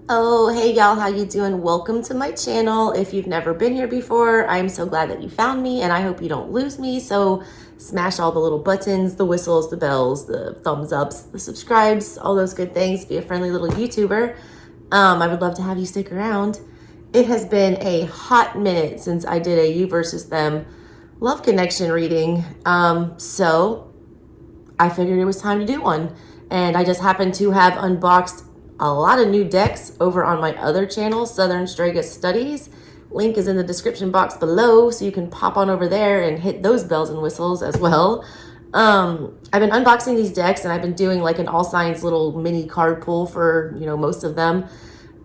Oh, hey y'all, how you doing? Welcome to my channel. If you've never been here before, I'm so glad that you found me and I hope you don't lose me. So smash all the little buttons, the whistles, the bells, the thumbs ups, the subscribes, all those good things. Be a friendly little YouTuber. I would love to have you stick around. It has been a hot minute since I did a you versus them love connection reading. So I figured it was time to do one. And I just happened to have unboxed a lot of new decks over on my other channel, SouthernStrega Studies. Link is in the description box below, so you can pop on over there and hit those bells and whistles as well. I've been unboxing these decks and I've been doing like an all signs little mini card pull for, most of them.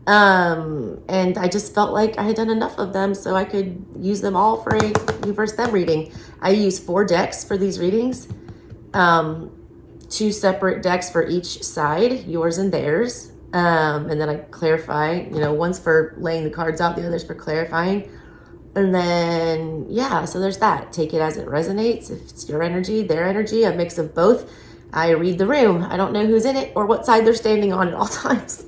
And I just felt like I had done enough of them so I could use them all for a you versus them reading. I use 4 decks for these readings. 2 separate decks for each side, yours and theirs. And then I clarify, one's for laying the cards out, the other's for clarifying. And then, yeah, so there's that. Take it as it resonates. If it's your energy, their energy, a mix of both. I read the room. I don't know who's in it or what side they're standing on at all times.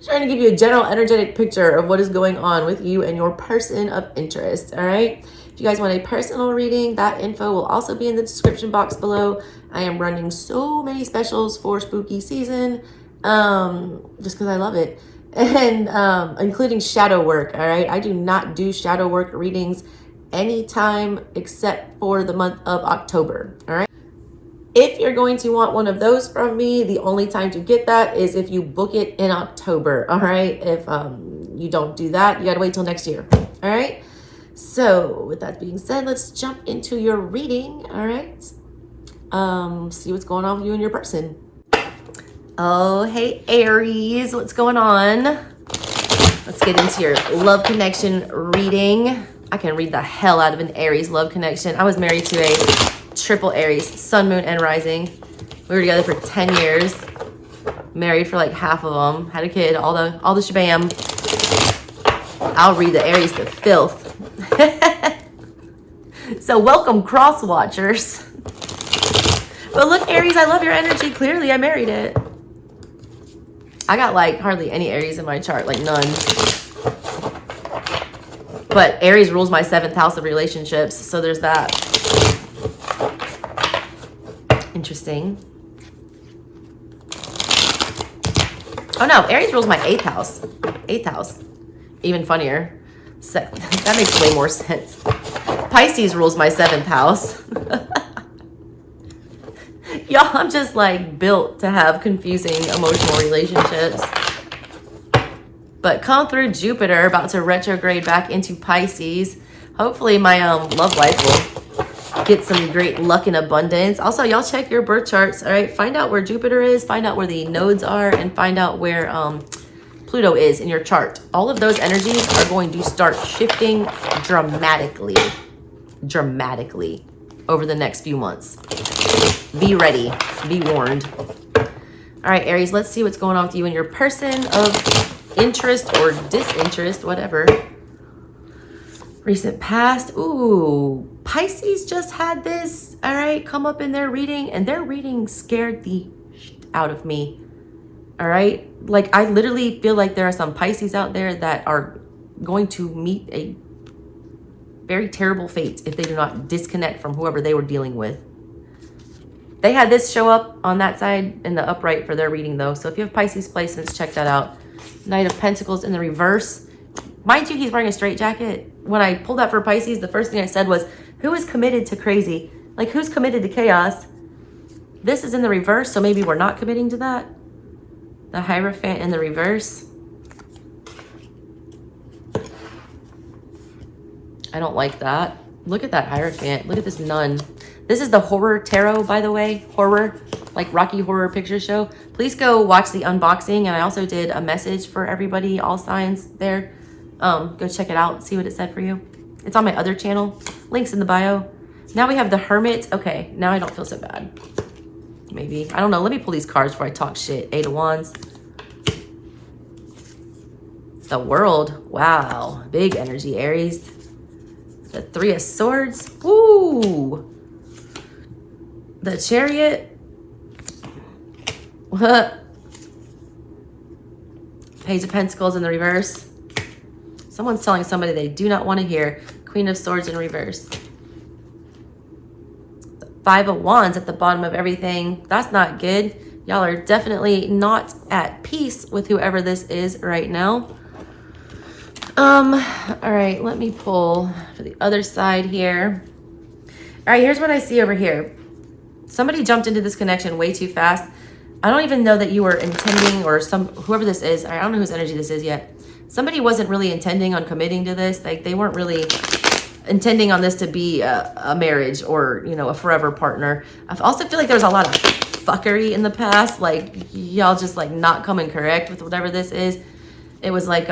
Trying to give you a general energetic picture of what is going on with you and your person of interest, all right? If you guys want a personal reading, that info will also be in the description box below. I am running so many specials for spooky season, just because I love it. And including shadow work, all right? I do not do shadow work readings anytime except for the month of October, all right? If you're going to want one of those from me, the only time to get that is if you book it in October, all right? If you don't do that, you gotta wait till next year, all right? So with that being said, let's jump into your reading, all right? See what's going on with you and your person. Oh, hey, Aries, what's going on? Let's get into your love connection reading. I can read the hell out of an Aries love connection. I was married to a triple Aries, sun, moon, and rising. We were together for 10 years. Married for like half of them. Had a kid, all the shabam. I'll read the Aries to filth. So welcome, cross watchers. But look, Aries, I love your energy. Clearly, I married it. I got like hardly any Aries in my chart, like none. But Aries rules my 7th house of relationships, so there's that. Interesting. Oh no, Aries rules my 8th house. 8th house. Even funnier. That makes way more sense. Pisces rules my 7th house. Y'all, I'm just like built to have confusing emotional relationships. But come through Jupiter, about to retrograde back into Pisces. Hopefully my love life will get some great luck and abundance. Also, y'all check your birth charts, all right? Find out where Jupiter is, find out where the nodes are, and find out where Pluto is in your chart. All of those energies are going to start shifting dramatically over the next few months. Be ready, be warned. All right, Aries, let's see what's going on with you and your person of interest or disinterest, whatever. Recent past. Ooh, Pisces just had this, all right, come up in their reading, and their reading scared the shit out of me. All right, like I literally feel like there are some Pisces out there that are going to meet a very terrible fate if they do not disconnect from whoever they were dealing with. They had this show up on that side in the upright for their reading though. So if you have Pisces placements, check that out. Knight of Pentacles in the reverse. Mind you, he's wearing a straitjacket. When I pulled that for Pisces, the first thing I said was, who is committed to crazy? Like, who's committed to chaos? This is in the reverse, so maybe we're not committing to that. The Hierophant in the reverse. I don't like that. Look at that Hierophant. Look at this nun. This is the Horror Tarot, by the way. Horror, like Rocky Horror Picture Show. Please go watch the unboxing. And I also did a message for everybody, all signs there. Go check it out. See what it said for you. It's on my other channel. Links in the bio. Now we have the Hermit. Okay, now I don't feel so bad. Maybe. I don't know. Let me pull these cards before I talk shit. 8 of Wands. The World. Wow. Big energy, Aries. The 3 of Swords. Woo! The Chariot. Page of Pentacles in the reverse. Someone's telling somebody they do not want to hear. Queen of Swords in reverse. The Five of Wands at the bottom of everything. That's not good. Y'all are definitely not at peace with whoever this is right now. All right, let me pull for the other side here. All right, here's what I see over here. Somebody jumped into this connection way too fast. I don't even know that you were intending, or whoever this is, I don't know whose energy this is yet. Somebody wasn't really intending on committing to this. Like, they weren't really intending on this to be a marriage or, you know, a forever partner. I also feel like there was a lot of fuckery in the past. Like, y'all just like not coming correct with whatever this is. It was like,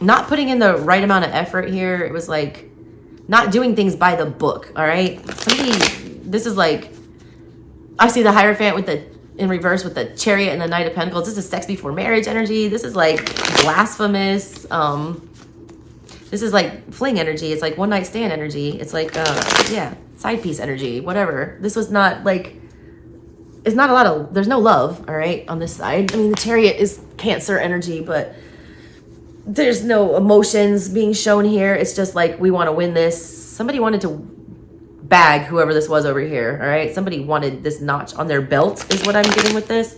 not putting in the right amount of effort here. It was like not doing things by the book. All right. This is like, I see the Hierophant with the, in reverse with the Chariot and the Knight of Pentacles. This is sex before marriage energy. This is like blasphemous. This is like fling energy. It's like one night stand energy. It's like, yeah, side piece energy, whatever. This was not like, it's not a lot of, there's no love. All right. On this side. I mean, the Chariot is Cancer energy, but there's no emotions being shown here. It's just like, we want to win this. Somebody wanted to bag whoever this was over here. All right. Somebody wanted this notch on their belt is what I'm getting with this.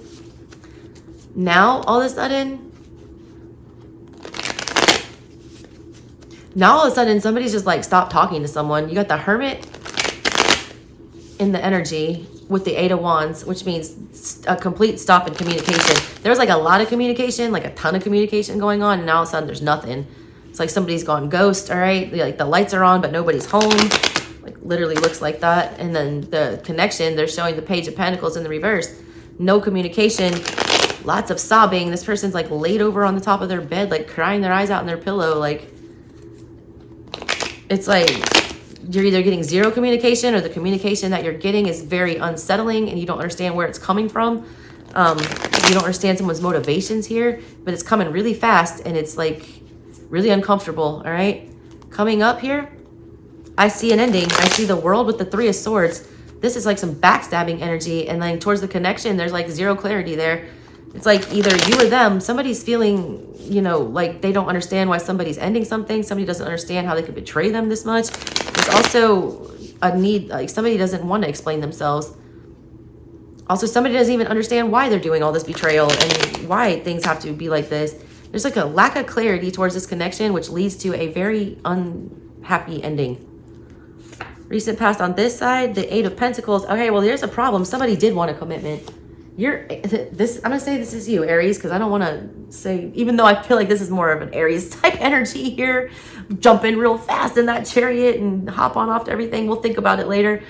Now, all of a sudden, somebody's just like, stop talking to someone. You got the Hermit in the energy with the Eight of Wands, which means a complete stop in communication. There was like a lot of communication, like a ton of communication going on. And now all of a sudden there's nothing. It's like somebody's gone ghost. All right. Like the lights are on, but nobody's home. Like literally looks like that. And then the connection, they're showing the Page of Pentacles in the reverse. No communication, lots of sobbing. This person's like laid over on the top of their bed, like crying their eyes out in their pillow. Like, it's like you're either getting zero communication or the communication that you're getting is very unsettling and you don't understand where it's coming from. You don't understand someone's motivations here, but it's coming really fast and it's like really uncomfortable. All right. Coming up here, I see an ending. I see the World with the Three of Swords. This is like some backstabbing energy. And then towards the connection, there's like zero clarity there. It's like either you or them, somebody's feeling, you know, like they don't understand why somebody's ending something. Somebody doesn't understand how they could betray them this much. There's also a need, like somebody doesn't want to explain themselves. Also, somebody doesn't even understand why they're doing all this betrayal and why things have to be like this. There's like a lack of clarity towards this connection, which leads to a very unhappy ending. Recent past on this side, the Eight of Pentacles. Okay, well, there's a problem. Somebody did want a commitment. I'm gonna say this is you, Aries, because I don't want to say, even though I feel like this is more of an Aries type energy here, jump in real fast in that Chariot and hop on off to everything. We'll think about it later.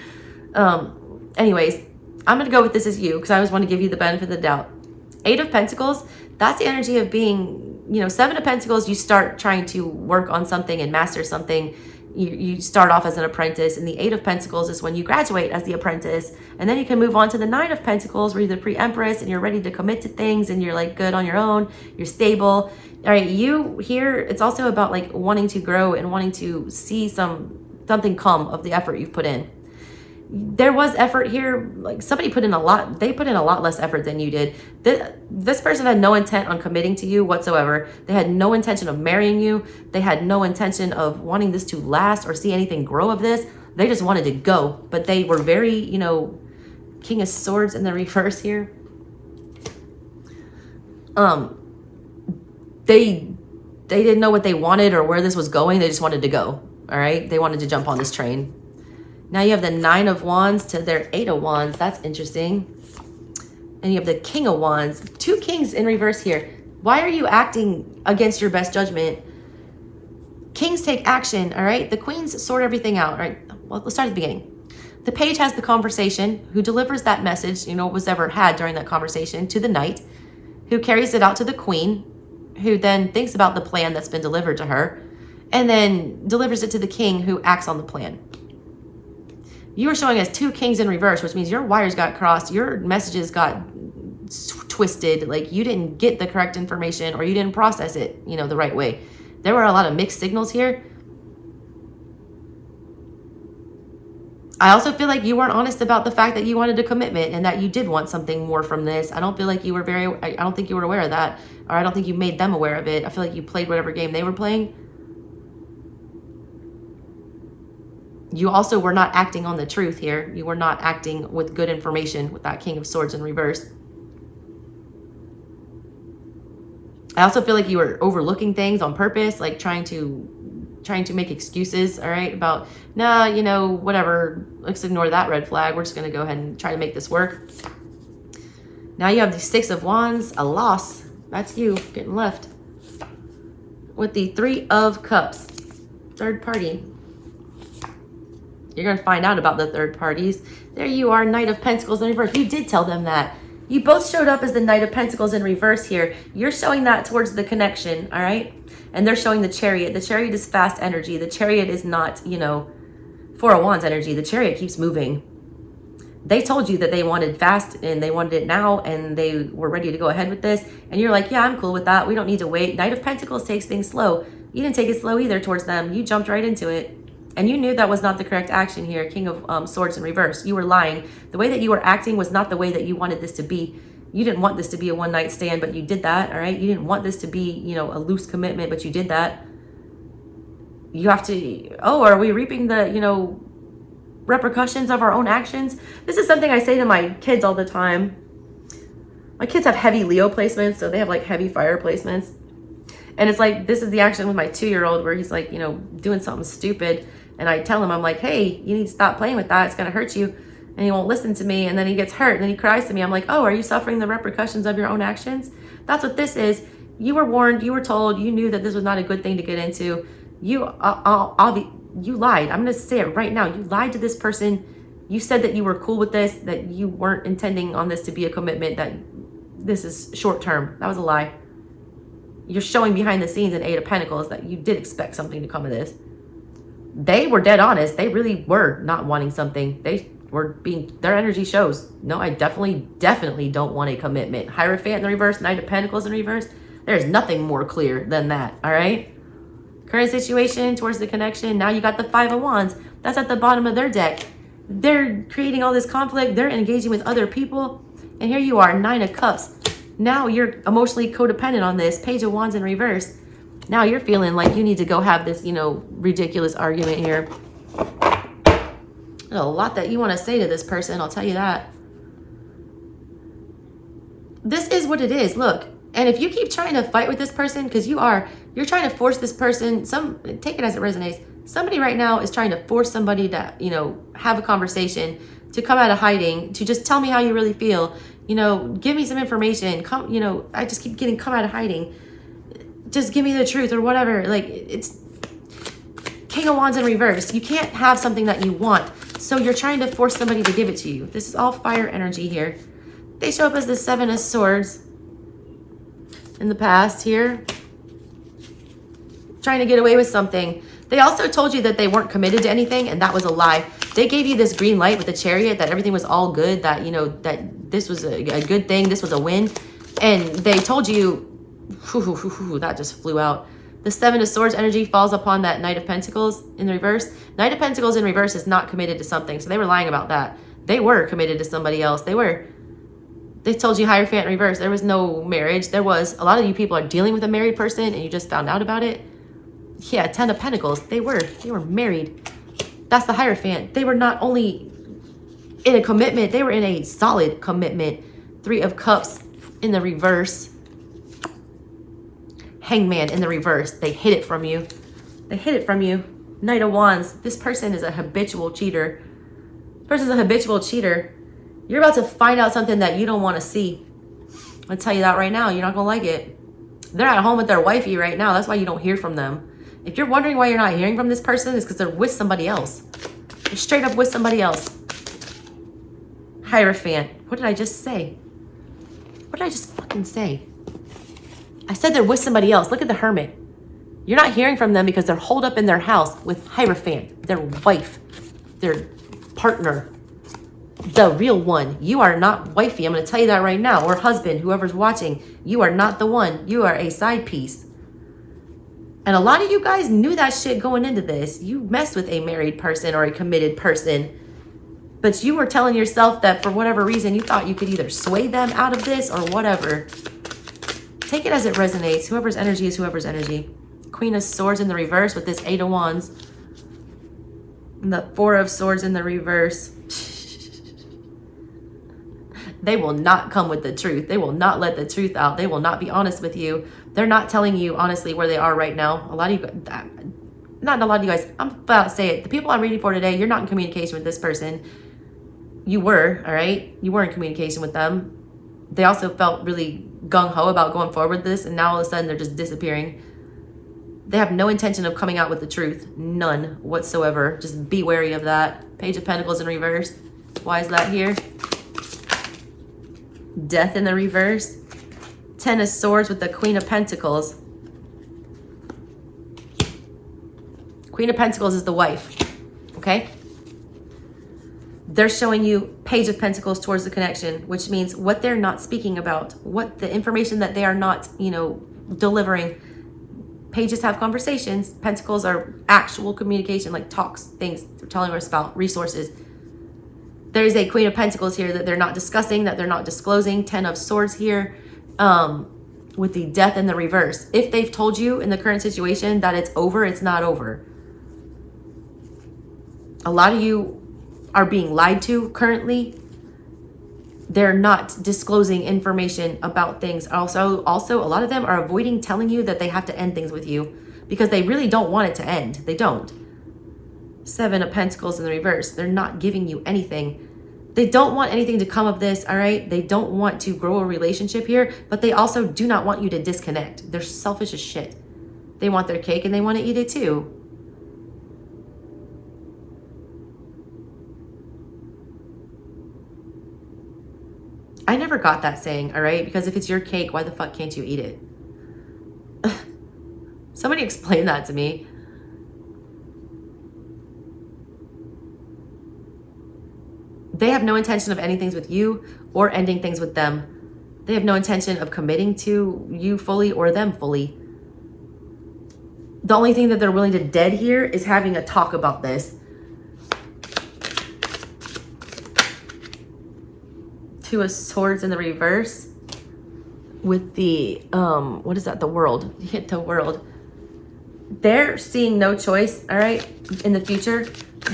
Anyways, I'm gonna go with this is you because I always want to give you the benefit of the doubt. Eight of Pentacles, that's the energy of being, you know, Seven of Pentacles, you start trying to work on something and master something. You start off as an apprentice, and the Eight of Pentacles is when you graduate as the apprentice, and then you can move on to the Nine of Pentacles where you're the pre-empress and you're ready to commit to things and you're like good on your own, you're stable. All right, you here, it's also about like wanting to grow and wanting to see something come of the effort you've put in. There was effort here, like somebody put in a lot, they put in a lot less effort than you did. This person had no intent on committing to you whatsoever. They had no intention of marrying you. They had no intention of wanting this to last or see anything grow of this. They just wanted to go, but they were very, you know, King of Swords in the reverse here. They didn't know what they wanted or where this was going. They just wanted to go. All right. They wanted to jump on this train. Now you have the Nine of Wands to their Eight of Wands. That's interesting. And you have the King of Wands. Two kings in reverse here. Why are you acting against your best judgment? Kings take action, all right? The queens sort everything out, all right? Well, let's start at the beginning. The page has the conversation, who delivers that message, you know, was ever had during that conversation, to the knight, who carries it out to the queen, who then thinks about the plan that's been delivered to her, and then delivers it to the king, who acts on the plan. You were showing us two kings in reverse, which means your wires got crossed, your messages got twisted, like you didn't get the correct information or you didn't process it, you know, the right way. There were a lot of mixed signals here. I also feel like you weren't honest about the fact that you wanted a commitment and that you did want something more from this. I don't feel like you were I don't think you were aware of that, or I don't think you made them aware of it. I feel like you played whatever game they were playing. You also were not acting on the truth here. You were not acting with good information with that King of Swords in reverse. I also feel like you were overlooking things on purpose, like trying to make excuses, all right, about, nah, you know, whatever, let's ignore that red flag. We're just going to go ahead and try to make this work. Now you have the Six of Wands, a loss. That's you getting left. With the Three of Cups, third party. You're going to find out about the third parties. There you are, Knight of Pentacles in reverse. You did tell them that. You both showed up as the Knight of Pentacles in reverse here. You're showing that towards the connection, all right? And they're showing the Chariot. The Chariot is fast energy. The Chariot is not, you know, Four of Wands energy. The Chariot keeps moving. They told you that they wanted fast and they wanted it now and they were ready to go ahead with this. And you're like, yeah, I'm cool with that. We don't need to wait. Knight of Pentacles takes things slow. You didn't take it slow either towards them. You jumped right into it. And you knew that was not the correct action here. King of Swords in reverse. You were lying. The way that you were acting was not the way that you wanted this to be. You didn't want this to be a one-night stand, but you did that, all right? You didn't want this to be, you know, a loose commitment, but you did that. You have to, oh, are we reaping the, you know, repercussions of our own actions? This is something I say to my kids all the time. My kids have heavy Leo placements, so they have like heavy fire placements. And it's like, this is the action with my 2-year-old where he's like, you know, doing something stupid. And I tell him, I'm like, hey, you need to stop playing with that. It's going to hurt you. And he won't listen to me. And then he gets hurt and then he cries to me. I'm like, oh, are you suffering the repercussions of your own actions? That's what this is. You were warned, you were told, you knew that this was not a good thing to get into. You lied. I'm going to say it right now. You lied to this person. You said that you were cool with this, that you weren't intending on this to be a commitment, that this is short term. That was a lie. You're showing behind the scenes in Eight of Pentacles that you did expect something to come of this. They were dead honest. They really were not wanting something. They were being, their energy shows, no, I definitely don't want a commitment. Hierophant in the reverse, Knight of Pentacles in reverse. There's nothing more clear than that, all right? Current situation towards the connection. Now you got the Five of Wands. That's at the bottom of their deck. They're creating all this conflict. They're engaging with other people. And here you are, Nine of Cups. Now you're emotionally codependent on this. Page of Wands in reverse. Now you're feeling like you need to go have this, you know, ridiculous argument here. There's a lot that you want to say to this person, I'll tell you that. This is what it is, look. And if you keep trying to fight with this person, because you're trying to force this person, take it as it resonates. Somebody right now is trying to force somebody to, you know, have a conversation, to come out of hiding, to just tell me how you really feel. You know, give me some information. Come, you know, I just keep getting come out of hiding. Just give me the truth or whatever. Like, it's King of Wands in reverse. You can't have something that you want. So you're trying to force somebody to give it to you. This is all fire energy here. They show up as the Seven of Swords in the past here. Trying to get away with something. They also told you that they weren't committed to anything, and that was a lie. They gave you this green light with the Chariot, that everything was all good, that, you know, that this was a good thing, this was a win. And they told you, that just flew out. The Seven of Swords energy falls upon that Knight of Pentacles in the reverse. Knight of Pentacles in reverse is not committed to something, so they were lying about that. They were committed to somebody else. They told you Hierophant in reverse. There was no marriage. There was, a lot of you people are dealing with a married person and you just found out about it. Yeah, Ten of Pentacles. They were married. That's the Hierophant. They were not only in a commitment, they were in a solid commitment. Three of Cups in the reverse. Hangman in the reverse. They hid it from you. They hid it from you. Knight of Wands. This person is a habitual cheater. This person's a habitual cheater. You're about to find out something that you don't want to see. I'll tell you that right now. You're not going to like it. They're at home with their wifey right now. That's why you don't hear from them. If you're wondering why you're not hearing from this person, it's because they're with somebody else. They're straight up with somebody else. Hierophant. What did I just say? What did I just fucking say? I said they're with somebody else. Look at the Hermit. You're not hearing from them because they're holed up in their house with Hierophant, their wife, their partner, the real one. You are not wifey. I'm going to tell you that right now. Or husband, whoever's watching. You are not the one. You are a side piece. And a lot of you guys knew that shit going into this. You messed with a married person or a committed person. But you were telling yourself that for whatever reason, you thought you could either sway them out of this or whatever. Take it as it resonates. Whoever's energy is whoever's energy. Queen of Swords in the reverse with this 8 of Wands. And the 4 of Swords in the reverse. They will not come with the truth. They will not let the truth out. They will not be honest with you. They're not telling you honestly where they are right now. A lot of you, not a lot of you guys, I'm about to say it. The people I'm reading for today, you're not in communication with this person. You were, all right? You were in communication with them. They also felt really gung-ho about going forward with this, and now all of a sudden they're just disappearing. They have no intention of coming out with the truth. None whatsoever. Just be wary of that. Page of Pentacles in reverse. Why is that here? Death in the reverse. 10 of Swords with the Queen of Pentacles. Queen of Pentacles is the wife, okay? They're showing you Page of Pentacles towards the connection, which means what they're not speaking about, what the information that they are not, you know, delivering. Pages have conversations. Pentacles are actual communication, like talks, things they're telling us about, resources. There's a Queen of Pentacles here that they're not discussing, that they're not disclosing. 10 of Swords here with the Death in the reverse. If they've told you in the current situation that it's over, it's not over. A lot of you are being lied to currently. They're not disclosing information about things. Also, a lot of them are avoiding telling you that they have to end things with you because they really don't want it to end. They don't. 7 of Pentacles in the reverse. They're not giving you anything. They don't want anything to come of this, all right? They don't want to grow a relationship here, but they also do not want you to disconnect. They're selfish as shit. They want their cake and they want to eat it too. I never got that saying, all right? Because if it's your cake, why the fuck can't you eat it? Somebody explain that to me. They have no intention of ending things with you or ending things with them. They have no intention of committing to you fully or them fully. The only thing that they're willing to dead here is having a talk about this. 2 of Swords in the reverse with the, what is that? The World. You hit the World. They're seeing no choice, all right, in the future,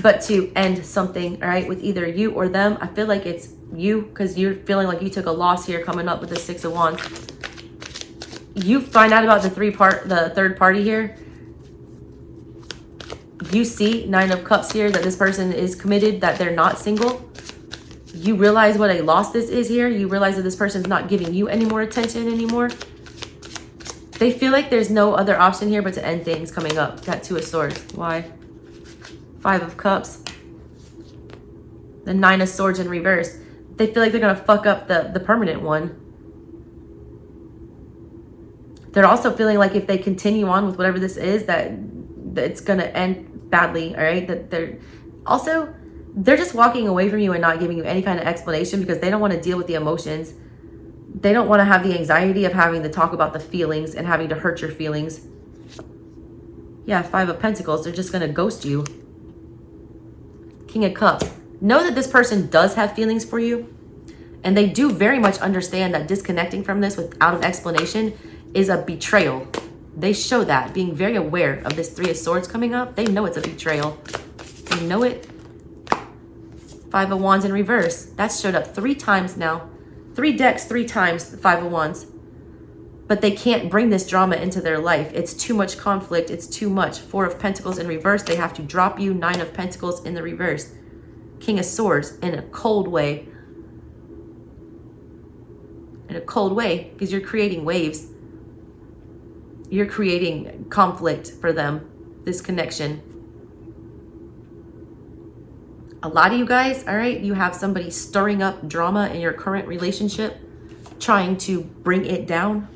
but to end something, all right, with either you or them. I feel like it's you because you're feeling like you took a loss here coming up with the 6 of Wands. You find out about the third party here. You see 9 of Cups here, that this person is committed, that they're not single. You realize what a loss this is here. You realize that this person's not giving you any more attention anymore. They feel like there's no other option here but to end things coming up. Got 2 of Swords. Why? 5 of Cups. The 9 of Swords in reverse. They feel like they're going to fuck up the permanent one. They're also feeling like if they continue on with whatever this is, that it's going to end badly, all right? That they're just walking away from you and not giving you any kind of explanation because they don't want to deal with the emotions. They don't want to have the anxiety of having to talk about the feelings and having to hurt your feelings. Yeah, 5 of Pentacles. They're just going to ghost you. King of Cups. Know that this person does have feelings for you. And they do very much understand that disconnecting from this without an explanation is a betrayal. They show that, being very aware of this 3 of Swords coming up. They know it's a betrayal. They know it. 5 of Wands in reverse. That's showed up 3 times now. 3 decks, 3 times, the 5 of Wands. But they can't bring this drama into their life. It's too much conflict. It's too much. 4 of Pentacles in reverse. They have to drop you. 9 of Pentacles in the reverse. King of Swords in a cold way. In a cold way, because you're creating waves. You're creating conflict for them. This connection. A lot of you guys, all right, you have somebody stirring up drama in your current relationship, trying to bring it down.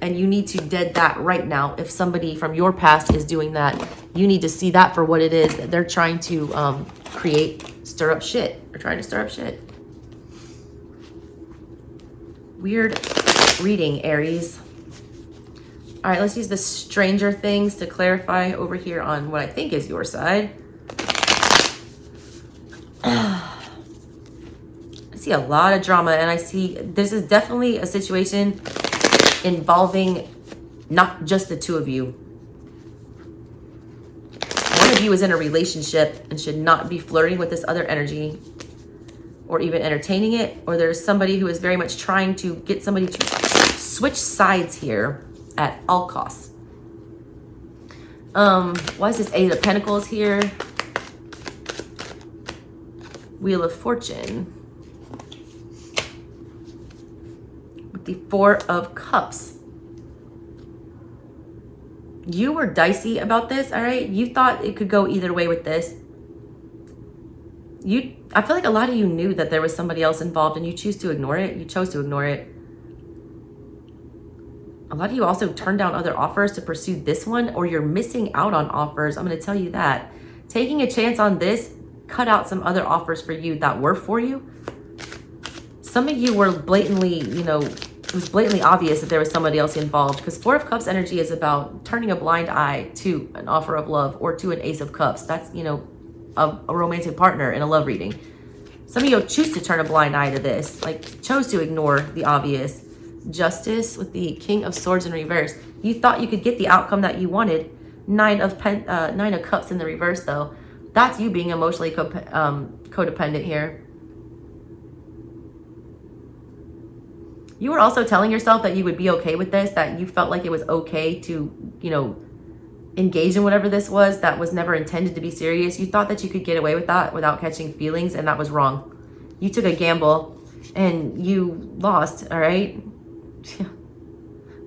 And you need to dead that right now. If somebody from your past is doing that, you need to see that for what it is that they're trying to stir up shit. They're trying to stir up shit. Weird reading, Aries. All right, let's use the Stranger Things to clarify over here on what I think is your side. see a lot of drama, and I see this is definitely a situation involving not just the two of you. One of you is in a relationship and should not be flirting with this other energy or even entertaining it, or there's somebody who is very much trying to get somebody to switch sides here at all costs. Why is this Eight of Pentacles here? Wheel of Fortune. With the Four of Cups. You were dicey about this, all right? You thought it could go either way with this. I feel like a lot of you knew that there was somebody else involved and you chose to ignore it. You chose to ignore it. A lot of you also turned down other offers to pursue this one, or you're missing out on offers. I'm going to tell you that. Taking a chance on this cut out some other offers for you that were for you. Some of you were blatantly, you know, it was blatantly obvious that there was somebody else involved, because Four of Cups energy is about turning a blind eye to an offer of love or to an Ace of Cups. That's, you know, a romantic partner in a love reading. Some of you choose to turn a blind eye to this, like chose to ignore the obvious. Justice with the King of Swords in reverse. You thought you could get the outcome that you wanted. Nine of Cups in the reverse, though. That's you being emotionally codependent here. You were also telling yourself that you would be okay with this, that you felt like it was okay to, you know, engage in whatever this was that was never intended to be serious. You thought that you could get away with that without catching feelings, and that was wrong. You took a gamble and you lost, all right?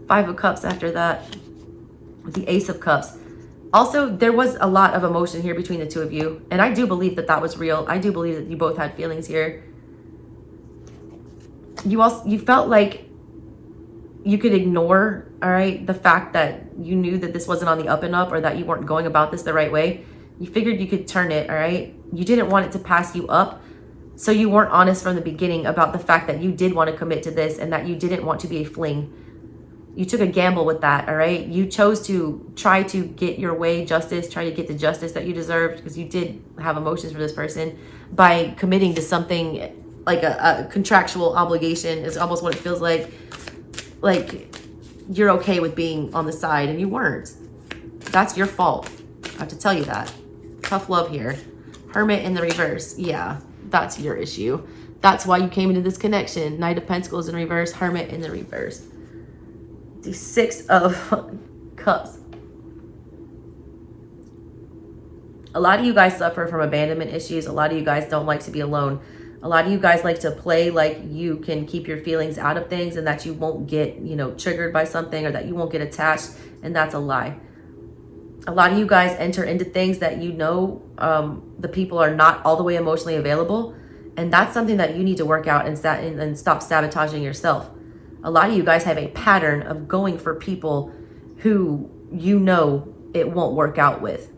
Five of Cups after that with the Ace of Cups. Also, there was a lot of emotion here between the two of you, and I do believe that that was real. I do believe that you both had feelings here. You felt like you could ignore, all right, the fact that you knew that this wasn't on the up and up, or that you weren't going about this the right way. You figured you could turn it, all right? You didn't want it to pass you up, so you weren't honest from the beginning about the fact that you did want to commit to this and that you didn't want to be a fling. You took a gamble with that, all right? You chose to try to get your way, justice, try to get the justice that you deserved, because you did have emotions for this person, by committing to something like a contractual obligation. Is almost what it feels like you're okay with being on the side, and you weren't. That's your fault. I have to tell you that. Tough love here. Hermit in the reverse. Yeah, that's your issue. That's why you came into this connection. Knight of Pentacles in reverse, Hermit in the reverse. The Six of Cups. A lot of you guys suffer from abandonment issues. A lot of you guys don't like to be alone. A lot of you guys like to play like you can keep your feelings out of things, and that you won't get, you know, triggered by something, or that you won't get attached, and that's a lie. A lot of you guys enter into things that you know the people are not all the way emotionally available, and that's something that you need to work out and stop sabotaging yourself. A lot of you guys have a pattern of going for people who you know it won't work out with.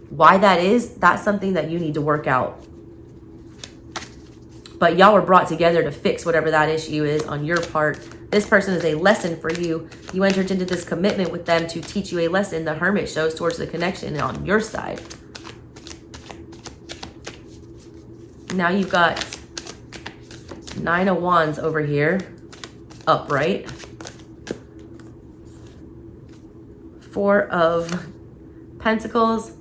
Why that is, that's something that you need to work out. But y'all were brought together to fix whatever that issue is on your part. This person is a lesson for you. You entered into this commitment with them to teach you a lesson. The Hermit shows towards the connection on your side. Now you've got Nine of Wands over here, upright. Four of Pentacles.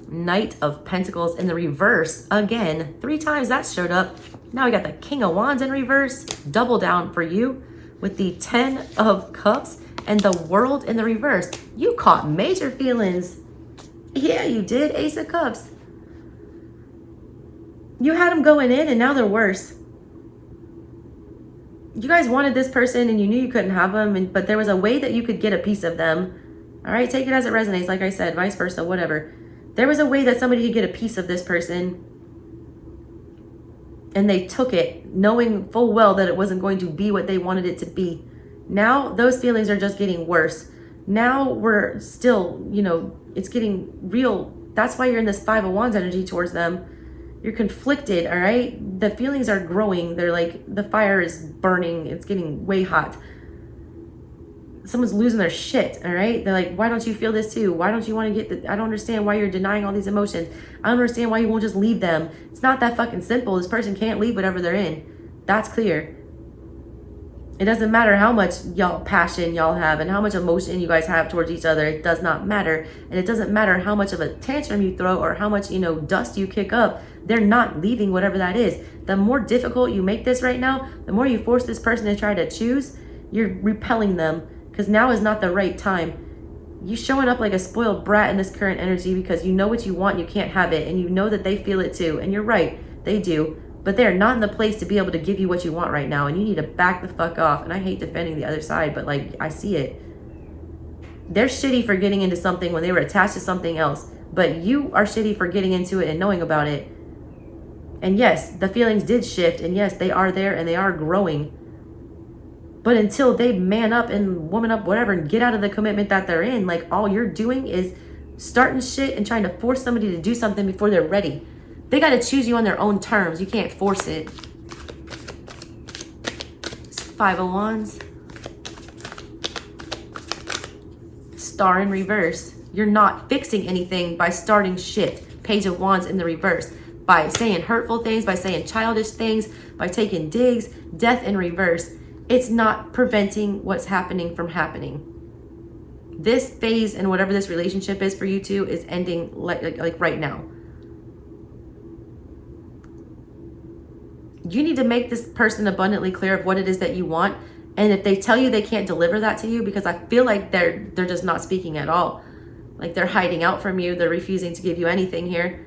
Knight of Pentacles in the reverse again. 3 times that showed up. Now we got the King of Wands in reverse. Double down for you with the 10 of Cups and the World in the reverse. You caught major feelings. Yeah, you did. Ace of Cups. You had them going in, and now they're worse. You guys wanted this person and you knew you couldn't have them, but there was a way that you could get a piece of them. All right, take it as it resonates. Like I said, vice versa, whatever. There was a way that somebody could get a piece of this person, and they took it knowing full well that it wasn't going to be what they wanted it to be. Now those feelings are just getting worse. Now we're still, you know, it's getting real. That's why you're in this Five of Wands energy towards them. You're conflicted, all right? The feelings are growing. They're like, the fire is burning. It's getting way hot. someone's losing their shit, all right? They're like, why don't you feel this too? Why don't you want to get I don't understand why you're denying all these emotions. I don't understand why you won't just leave them. It's not that fucking simple. This person can't leave whatever they're in. That's clear. It doesn't matter how much passion y'all have and how much emotion you guys have towards each other. It does not matter. And it doesn't matter how much of a tantrum you throw or how much, dust you kick up. They're not leaving whatever that is. The more difficult you make this right now, the more you force this person to try to choose, you're repelling them. Because now is not the right time. You showing up like a spoiled brat in this current energy because you know what you want and you can't have it. And you know that they feel it too. And you're right, they do. But they're not in the place to be able to give you what you want right now. And you need to back the fuck off. And I hate defending the other side, but like, I see it. They're shitty for getting into something when they were attached to something else. But you are shitty for getting into it and knowing about it. And yes, the feelings did shift. And yes, they are there and they are growing. But until they man up and woman up, whatever, and get out of the commitment that they're in, like all you're doing is starting shit and trying to force somebody to do something before they're ready. They got to choose you on their own terms. You can't force it. It's 5 of Wands. Star in reverse. You're not fixing anything by starting shit. Page of Wands in the reverse. By saying hurtful things, by saying childish things, by taking digs, death in reverse. It's not preventing what's happening from happening. This phase and whatever this relationship is for you two is ending like right now. You need to make this person abundantly clear of what it is that you want. And if they tell you they can't deliver that to you, because I feel like they're just not speaking at all. Like they're hiding out from you. They're refusing to give you anything here.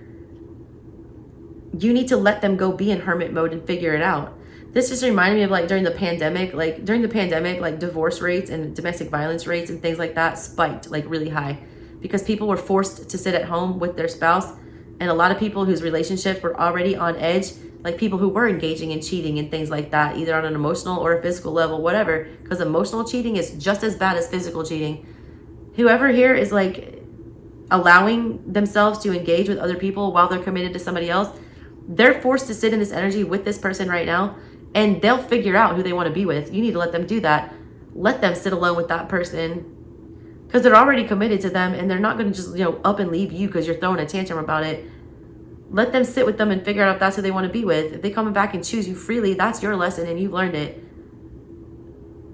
You need to let them go be in hermit mode and figure it out. This just reminded me of like during the pandemic, like divorce rates and domestic violence rates and things like that spiked like really high because people were forced to sit at home with their spouse. And a lot of people whose relationships were already on edge, like people who were engaging in cheating and things like that, either on an emotional or a physical level, whatever, because emotional cheating is just as bad as physical cheating. Whoever here is like allowing themselves to engage with other people while they're committed to somebody else, they're forced to sit in this energy with this person right now. And they'll figure out who they want to be with. You need to let them do that. Let them sit alone with that person because they're already committed to them and they're not going to just, up and leave you because you're throwing a tantrum about it. Let them sit with them and figure out if that's who they want to be with. If they come back and choose you freely, that's your lesson and you've learned it.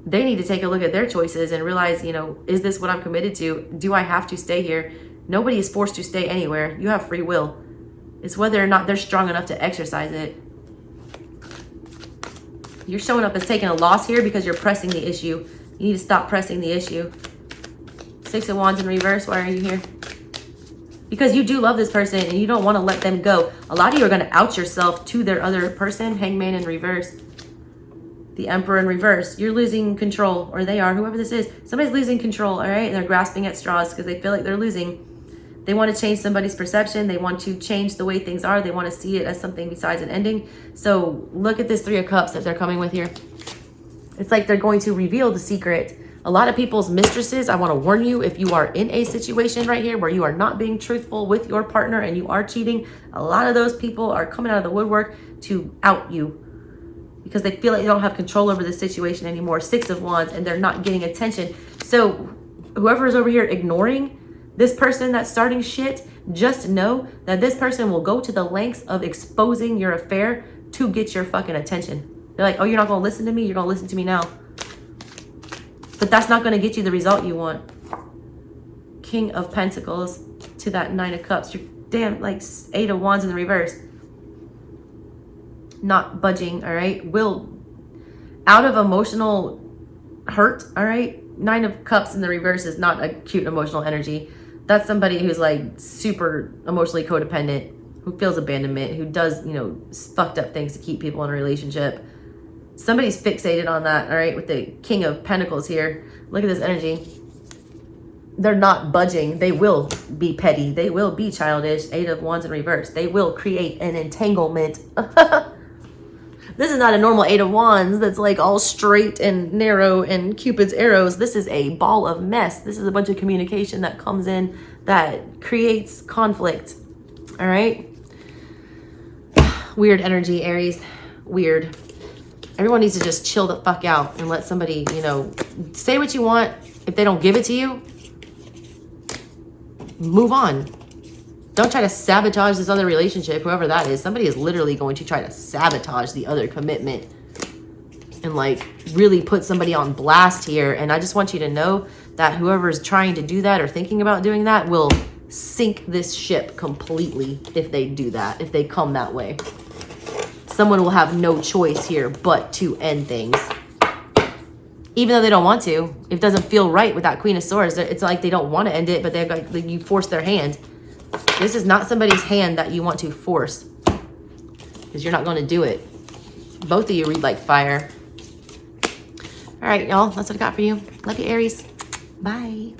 They need to take a look at their choices and realize, is this what I'm committed to? Do I have to stay here? Nobody is forced to stay anywhere. You have free will. It's whether or not they're strong enough to exercise it. You're showing up as taking a loss here because you're pressing the issue. You need to stop pressing the issue. 6 of Wands in reverse. Why are you here? Because you do love this person and you don't want to let them go. A lot of you are going to out yourself to their other person. Hangman in reverse. The Emperor in reverse. You're losing control, or they are, whoever this is. Somebody's losing control, all right? And they're grasping at straws because they feel like they're losing. They want to change somebody's perception. They want to change the way things are. They want to see it as something besides an ending. So look at this 3 of Cups that they're coming with here. It's like they're going to reveal the secret. A lot of people's mistresses, I want to warn you, if you are in a situation right here where you are not being truthful with your partner and you are cheating, a lot of those people are coming out of the woodwork to out you because they feel like they don't have control over the situation anymore. 6 of Wands, and they're not getting attention. So whoever is over here ignoring this person that's starting shit, just know that this person will go to the lengths of exposing your affair to get your fucking attention. They're like, oh, you're not going to listen to me? You're going to listen to me now. But that's not going to get you the result you want. King of Pentacles to that 9 of Cups. You're damn like 8 of Wands in the reverse. Not budging, all right? Out of emotional hurt, all right? 9 of Cups in the reverse is not a cute emotional energy. That's somebody who's like super emotionally codependent, who feels abandonment, who does, fucked up things to keep people in a relationship. Somebody's fixated on that, all right, with the King of Pentacles here. Look at this energy. They're not budging. They will be petty. They will be childish. 8 of Wands in reverse. They will create an entanglement. This is not a normal 8 of Wands that's like all straight and narrow and Cupid's arrows. This is a ball of mess. This is a bunch of communication that comes in that creates conflict. All right. Weird energy, Aries. Weird. Everyone needs to just chill the fuck out and let somebody, you know, say what you want. If they don't give it to you, move on. Don't try to sabotage this other relationship, whoever that is. Somebody is literally going to try to sabotage the other commitment and like really put somebody on blast here. And I just want you to know that whoever's trying to do that or thinking about doing that will sink this ship completely if they do that, if they come that way. Someone will have no choice here but to end things. Even though they don't want to. It doesn't feel right with that Queen of Swords. It's like they don't want to end it, but they've got, you force their hand. This is not somebody's hand that you want to force, because you're not going to do it. Both of you read like fire. All right, y'all. That's what I got for you. Love you, Aries. Bye.